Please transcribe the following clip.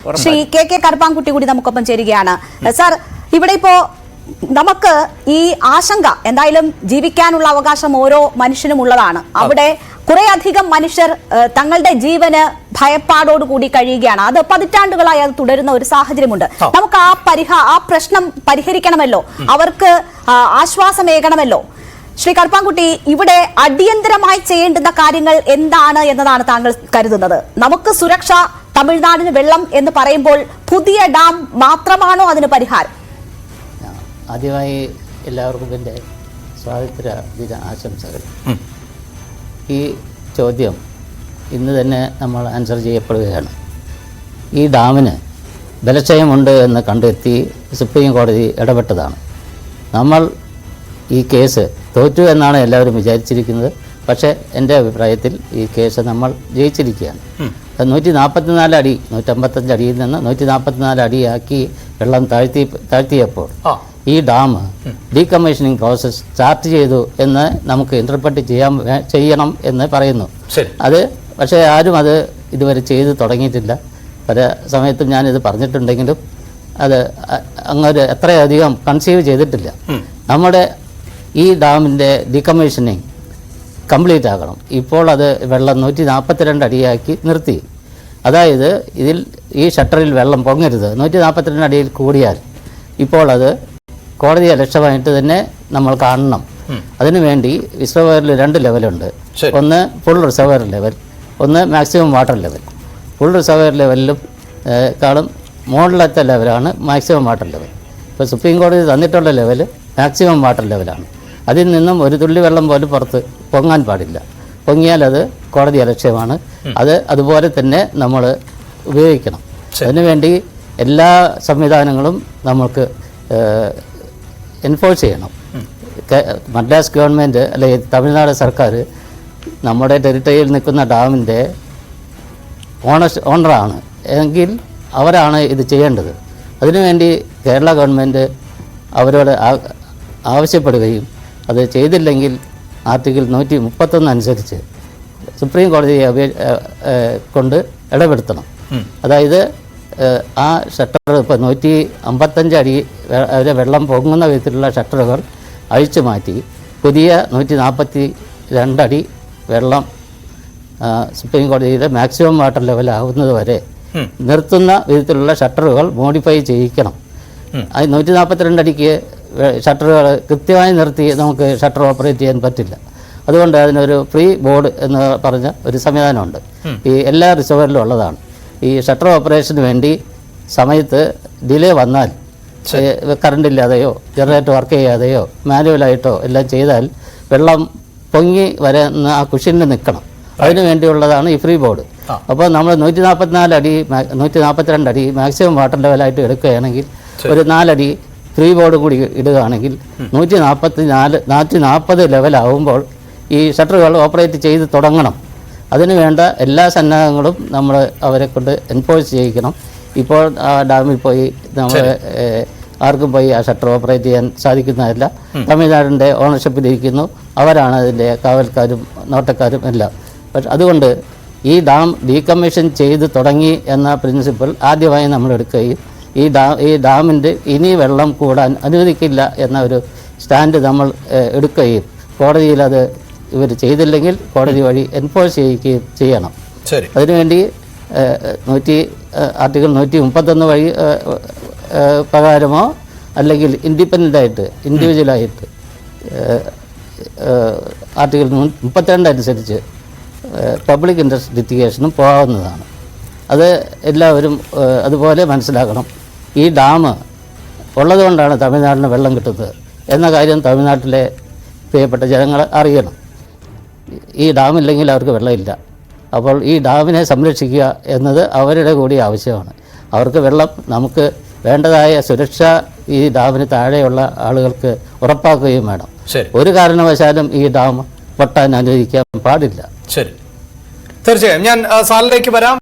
Shri K കറുപ്പാൻകുട്ടി കൂടി നമുക്കൊപ്പം ചേരുകയാണ്. സാർ, ഇവിടെ ഇപ്പോ നമുക്ക് ഈ ആശങ്ക, എന്തായാലും ജീവിക്കാനുള്ള അവകാശം ഓരോ മനുഷ്യനും ഉള്ളതാണ്. അവിടെ കുറേയധികം മനുഷ്യർ തങ്ങളുടെ ജീവന് ഭയപ്പാടോടുകൂടി കഴിയുകയാണ്. അത് പതിറ്റാണ്ടുകളായി അത് തുടരുന്ന ഒരു സാഹചര്യമുണ്ട്. നമുക്ക് ആ പ്രശ്നം പരിഹരിക്കണമല്ലോ, അവർക്ക് ആശ്വാസമേകണമല്ലോ. ശ്രീ കറുപ്പാൻകുട്ടി, ഇവിടെ അടിയന്തരമായി ചെയ്യേണ്ടുന്ന കാര്യങ്ങൾ എന്താണ് എന്നതാണ് താങ്കൾ കരുതുന്നത്? നമുക്ക് സുരക്ഷ, തമിഴ്നാടിന് വെള്ളം എന്ന് പറയുമ്പോൾ പുതിയ ഡാം മാത്രമാണോ അതിന് പരിഹാരം? ആദ്യമായി എല്ലാവർക്കും എൻ്റെ സ്വാതന്ത്ര്യ ദിന ആശംസകൾ. ഈ ചോദ്യം ഇന്ന് തന്നെ നമ്മൾ ആൻസർ ചെയ്യപ്പെടുകയാണ്. ഈ ഡാമിന് ബലക്ഷയമുണ്ട് എന്ന് കണ്ടെത്തി സുപ്രീം കോടതി ഇടപെട്ടതാണ്. നമ്മൾ ഈ കേസ് തോറ്റു എന്നാണ് എല്ലാവരും വിചാരിച്ചിരിക്കുന്നത്. പക്ഷേ എൻ്റെ അഭിപ്രായത്തിൽ ഈ കേസ് നമ്മൾ ജയിച്ചിരിക്കുകയാണ്. 144 അടി 155 അടിയിൽ നിന്ന് 144 അടിയാക്കി വെള്ളം താഴ്ത്തിയപ്പോൾ ഈ ഡാം ഡീകമ്മീഷനിങ് പ്രോസസ്സ് സ്റ്റാർട്ട് ചെയ്തു എന്ന് നമുക്ക് ഇൻ്റർപ്രറ്റ് ചെയ്യണം എന്ന് പറയുന്നു. അത് പക്ഷേ ആരും അത് ഇതുവരെ ചെയ്ത് തുടങ്ങിയിട്ടില്ല. പല സമയത്തും ഞാനിത് പറഞ്ഞിട്ടുണ്ടെങ്കിലും അത് അങ്ങനെ എത്രയധികം കൺസീവ് ചെയ്തിട്ടില്ല. നമ്മുടെ ഈ ഡാമിൻ്റെ ഡീകമ്മീഷനിങ് കംപ്ലീറ്റ് ആകണം. ഇപ്പോൾ അത് വെള്ളം 142 അടിയാക്കി നിർത്തി. അതായത് ഈ ഷട്ടറിൽ വെള്ളം പൊങ്ങരുത്. 142 അടിയിൽ കൂടിയാൽ ഇപ്പോൾ അത് കോടതി ലക്ഷ്യമായിട്ട് തന്നെ നമ്മൾ കാണണം. അതിനുവേണ്ടി റിസർവറിൽ 2 ലെവലുണ്ട്. ഒന്ന് ഫുൾ റിസർവർ ലെവൽ, ഒന്ന് maximum water level. Full reservoir ലെവലിലും കാളും മുകളിലത്തെ ലെവലാണ് മാക്സിമം വാട്ടർ ലെവൽ. ഇപ്പോൾ സുപ്രീം കോടതി തന്നിട്ടുള്ള ലെവൽ മാക്സിമം വാട്ടർ ലെവലാണ്. അതിൽ നിന്നും ഒരു തുള്ളി വെള്ളം പോലും പുറത്ത് പൊങ്ങാൻ പാടില്ല. പൊങ്ങിയാൽ അത് കോടതി അലക്ഷ്യമാണ്. അത് അതുപോലെ തന്നെ നമ്മൾ ഉപയോഗിക്കണം. അതിനുവേണ്ടി എല്ലാ സംവിധാനങ്ങളും നമുക്ക് എൻഫോഴ്സ് ചെയ്യണം. മദ്രാസ് ഗവൺമെൻറ് അല്ലെങ്കിൽ തമിഴ്നാട് സർക്കാർ നമ്മുടെ ടെറിട്ടറിയിൽ നിൽക്കുന്ന ഡാമിൻ്റെ ഓണറാണ് എങ്കിൽ അവരാണ് ഇത് ചെയ്യേണ്ടത്. അതിനുവേണ്ടി കേരള ഗവൺമെൻറ് അവരോട് ആവശ്യപ്പെടുകയും അത് ചെയ്തില്ലെങ്കിൽ ആർട്ടിക്കിൾ 131 അനുസരിച്ച് സുപ്രീം കോടതിയെ കൊണ്ട് ഇടപെടുത്തണം. അതായത് ആ ഷട്ടർ ഇപ്പോൾ 155 അടി വരെ വെള്ളം പൊങ്ങുന്ന വിധത്തിലുള്ള ഷട്ടറുകൾ അഴിച്ചു മാറ്റി പുതിയ 142 അടി വെള്ളം സുപ്രീം കോടതിയുടെ മാക്സിമം വാട്ടർ ലെവലാകുന്നത് വരെ നിർത്തുന്ന വിധത്തിലുള്ള ഷട്ടറുകൾ മോഡിഫൈ ചെയ്യിക്കണം. 142 അടിക്ക് ഷട്ടറുകൾ കൃത്യമായി നിർത്തി നമുക്ക് ഷട്ടർ ഓപ്പറേറ്റ് ചെയ്യാൻ പറ്റില്ല. അതുകൊണ്ട് അതിനൊരു ഫ്രീ ബോർഡ് എന്ന് പറഞ്ഞ ഒരു സംവിധാനമുണ്ട്. ഈ എല്ലാ റിസർവറിലും ഉള്ളതാണ്. ഈ ഷട്ടർ ഓപ്പറേഷന് വേണ്ടി സമയത്ത് ഡിലേ വന്നാൽ, കറണ്ട് ഇല്ലാതെയോ ജനറേറ്റർ വർക്ക് ചെയ്യാതെയോ മാനുവലായിട്ടോ എല്ലാം ചെയ്താൽ വെള്ളം പൊങ്ങി വരുന്ന ആ കുഷ്യനിൽ നിൽക്കണം. അതിനു വേണ്ടിയുള്ളതാണ് ഈ ഫ്രീ ബോർഡ്. അപ്പോൾ നമ്മൾ 144 അടി 142 അടി മാക്സിമം വാട്ടർ ലെവലായിട്ട് എടുക്കുകയാണെങ്കിൽ ഒരു 4 അടി ഫ്രീ ബോർഡ് കൂടി ഇടുകയാണെങ്കിൽ 140 ലെവലാവുമ്പോൾ ഈ ഷട്ടറുകൾ ഓപ്പറേറ്റ് ചെയ്ത് തുടങ്ങണം. അതിനു വേണ്ട എല്ലാ സന്നാഹങ്ങളും നമ്മൾ അവരെ കൊണ്ട് എൻഫോഴ്സ് ചെയ്യിക്കണം. ഇപ്പോൾ ആ ഡാമിൽ പോയി നമ്മൾ ആർക്കും പോയി ആ ഷട്ടർ ഓപ്പറേറ്റ് ചെയ്യാൻ സാധിക്കുന്നതല്ല. തമിഴ്നാടിൻ്റെ ഓണർഷിപ്പിലിരിക്കുന്നു. അവരാണ് അതിൻ്റെ കാവൽക്കാരും നോട്ടക്കാരും എല്ലാം. പക്ഷെ അതുകൊണ്ട് ഈ ഡാം ഡീകമ്മീഷൻ ചെയ്ത് തുടങ്ങി എന്ന പ്രിൻസിപ്പിൾ ആദ്യമായി നമ്മൾ എടുക്കുകയും ഈ ഡാമിൻ്റെ ഇനി വെള്ളം കൂടാൻ അനുവദിക്കില്ല എന്ന ഒരു സ്റ്റാൻഡ് നമ്മൾ എടുക്കുകയും കോടതിയിൽ അത് ഇവർ ചെയ്തില്ലെങ്കിൽ കോടതി വഴി എൻഫോഴ്സ് ചെയ്യുകയും ചെയ്യണം. അതിനുവേണ്ടി ആർട്ടിക്കിൾ 131 വഴി പ്രകാരമോ അല്ലെങ്കിൽ ഇൻഡിപെൻഡൻ്റായിട്ട് ഇൻഡിവിജ്വലായിട്ട് ആർട്ടിക്കിൾ 32 അനുസരിച്ച് പബ്ലിക് ഇൻട്രസ്റ്റ് ലിറ്റിഗേഷനും പോകാവുന്നതാണ്. അത് എല്ലാവരും അതുപോലെ മനസ്സിലാക്കണം. ഈ ഡാം ഉള്ളതുകൊണ്ടാണ് തമിഴ്നാടിന് വെള്ളം കിട്ടുന്നത് എന്ന കാര്യം തമിഴ്നാട്ടിലെ പ്രിയപ്പെട്ട ജനങ്ങൾ അറിയണം. ഈ ഡാമില്ലെങ്കിൽ അവർക്ക് വെള്ളമില്ല. അപ്പോൾ ഈ ഡാമിനെ സംരക്ഷിക്കുക എന്നത് അവരുടെ കൂടി ആവശ്യമാണ്. അവർക്ക് വെള്ളം, നമുക്ക് വേണ്ടതായ സുരക്ഷ ഈ ഡാമിന് താഴെയുള്ള ആളുകൾക്ക് ഉറപ്പാക്കുകയും വേണം. ഒരു കാരണവശാലും ഈ ഡാം പൊട്ടാൻ അനുവദിക്കാൻ പാടില്ല. ശരി, തീർച്ചയായും ഞാൻ സാറിലേക്ക് വരാം.